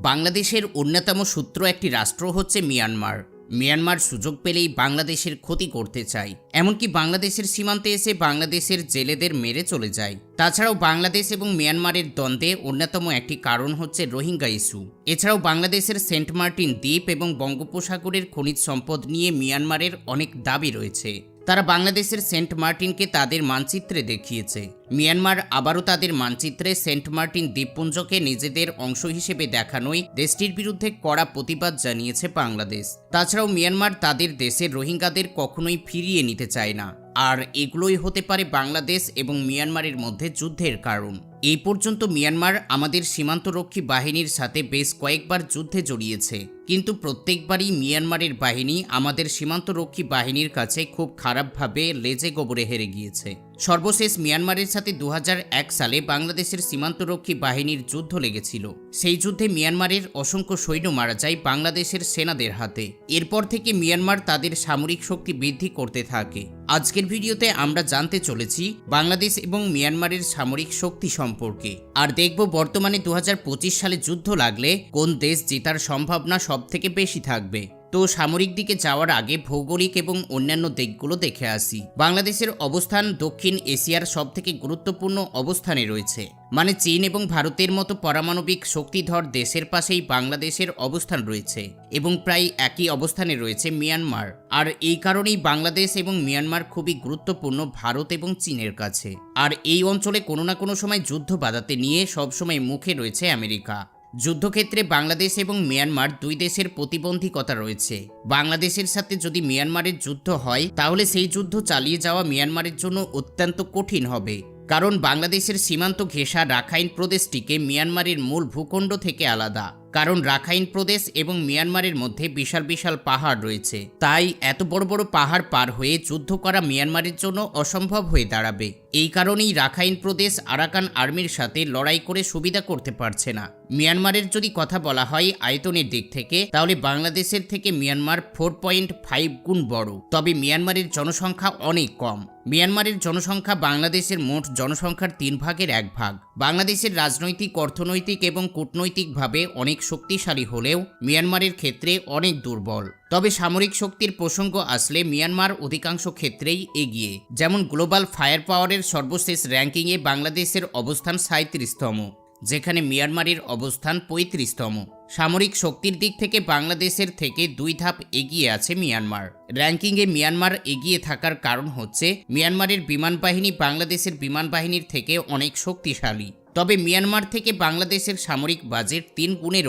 বাংলাদেশের অন্যতম সূত্র একটি রাষ্ট্র হচ্ছে মিয়ানমার। মিয়ানমার সুযোগ পেলেই বাংলাদেশের ক্ষতি করতে চায়, এমনকি বাংলাদেশের সীমান্তে এসে বাংলাদেশের জেলেদের মেরে চলে যায়। তাছাড়াও বাংলাদেশ এবং মিয়ানমারের দ্বন্দ্বে অন্যতম একটি কারণ হচ্ছে রোহিঙ্গা ইস্যু। এছাড়াও বাংলাদেশের সেন্ট মার্টিন দ্বীপ এবং বঙ্গোপসাগরের খনিজ সম্পদ নিয়ে মিয়ানমারের অনেক দাবি রয়েছে। তারা বাংলাদেশের সেন্ট মার্টিনকে তাদের মানচিত্রে দেখিয়েছে। মিয়ানমার আবারও তাদের মানচিত্রে সেন্ট মার্টিন দ্বীপপুঞ্জকে নিজেদের অংশ হিসেবে দেখানোয় দেশটির বিরুদ্ধে কড়া প্রতিবাদ জানিয়েছে বাংলাদেশ। তাছাড়াও মিয়ানমার তাদের দেশের রোহিঙ্গাদের কখনোই ফিরিয়ে নিতে চায় না, আর এগুলোই হতে পারে বাংলাদেশ এবং মিয়ানমারের মধ্যে যুদ্ধের কারণ। এই পর্যন্ত মিয়ানমার আমাদের সীমান্তরক্ষী বাহিনীর সাথে বেশ কয়েকবার যুদ্ধে জড়িয়েছে, কিন্তু প্রত্যেকবারই মিয়ানমারের বাহিনী আমাদের সীমান্তরক্ষী বাহিনীর কাছে খুব খারাপভাবে লেজে গোবরে হেরে গিয়েছে। সর্বশেষ মিয়ানমারের সাথে 2001 সালে বাংলাদেশের সীমান্তরক্ষী বাহিনীর যুদ্ধ লেগেছিল। সেই যুদ্ধে মিয়ানমারের অসংখ্য সৈন্য মারা যায় বাংলাদেশের সেনাদের হাতে। এরপর থেকে মিয়ানমার তাদের সামরিক শক্তি বৃদ্ধি করতে থাকে। আজকের ভিডিওতে আমরা জানতে চলেছি বাংলাদেশ এবং মিয়ানমারের সামরিক শক্তি সম্পর্কে, আর দেখব বর্তমানে 2025 সালে যুদ্ধ লাগলে কোন দেশ জেতার সম্ভাবনা সবথেকে বেশি থাকবে। তো সামরিক দিকে যাওয়ার আগে ভৌগোলিক এবং অন্যান্য দিকগুলো দেখে আসি। বাংলাদেশের অবস্থান দক্ষিণ এশিয়ার সবথেকে গুরুত্বপূর্ণ অবস্থানে রয়েছে, মানে চীন এবং ভারতের মতো পারমাণবিক শক্তিধর দেশের পাশেই বাংলাদেশের অবস্থান রয়েছে, এবং প্রায় একই অবস্থানে রয়েছে মিয়ানমার। আর এই কারণেই বাংলাদেশ এবং মিয়ানমার খুবই গুরুত্বপূর্ণ ভারত এবং চীনের কাছে। আর এই অঞ্চলে কোনো না কোনো সময় যুদ্ধ বাঁধাতে নিয়ে সবসময় মুখে রয়েছে আমেরিকা। যুদ্ধক্ষেত্রে বাংলাদেশ এবং মিয়ানমার দুই দেশের প্রতিবন্ধকতা রয়েছে। বাংলাদেশের সাথে যদি মিয়ানমারের যুদ্ধ হয়, তাহলে সেই যুদ্ধ চালিয়ে যাওয়া মিয়ানমারের জন্য অত্যন্ত কঠিন হবে, কারণ বাংলাদেশের সীমান্ত ঘেঁষা রাখাইন প্রদেশটিকে মিয়ানমারের মূল ভূখণ্ড থেকে আলাদা। কারণ রাখাইন প্রদেশ এবং মিয়ানমারের মধ্যে বিশাল বিশাল পাহাড় রয়েছে, তাই এত বড় বড় পাহাড় পার হয়ে যুদ্ধ করা মিয়ানমারের জন্য অসম্ভব হয়ে দাঁড়াবে। এই কারণেই রাখাইন প্রদেশ আরাকান আর্মির সাথে লড়াই করে সুবিধা করতে পারছে না। মিয়ানমারের যদি কথা বলা হয় আয়তনের দিক থেকে, তাহলে বাংলাদেশের থেকে মিয়ানমার 4.5 গুণ বড়, তবে মিয়ানমারের জনসংখ্যা অনেক কম। মিয়ানমারের জনসংখ্যা বাংলাদেশের মোট জনসংখ্যার 3 ভাগের 1 ভাগ। বাংলাদেশের রাজনৈতিক, অর্থনৈতিক এবং কূটনৈতিকভাবে অনেক শক্তিশালী হলেও মিয়ানমারের ক্ষেত্রে অনেক দুর্বল। তবে সামরিক শক্তির প্রসঙ্গ আসলে মিয়ানমার অধিকাংশ ক্ষেত্রেই এগিয়ে। যেমন গ্লোবাল ফায়ার পাওয়ারের সর্বশেষ র্যাঙ্কিংয়ে বাংলাদেশের অবস্থান 37তম, যেখানে মিয়ানমারের অবস্থান 35তম। সামরিক শক্তির দিক থেকে বাংলাদেশের থেকে 2 ধাপ এগিয়ে আছে মিয়ানমার। র্যাঙ্কিংয়ে মিয়ানমার এগিয়ে থাকার কারণ হচ্ছে মিয়ানমারের বিমান বাহিনী বাংলাদেশের বিমান বাহিনীর থেকে অনেক শক্তিশালী। তবে মিয়ানমার থেকে বাংলাদেশের সামরিক বাজেট 3 গুণেরও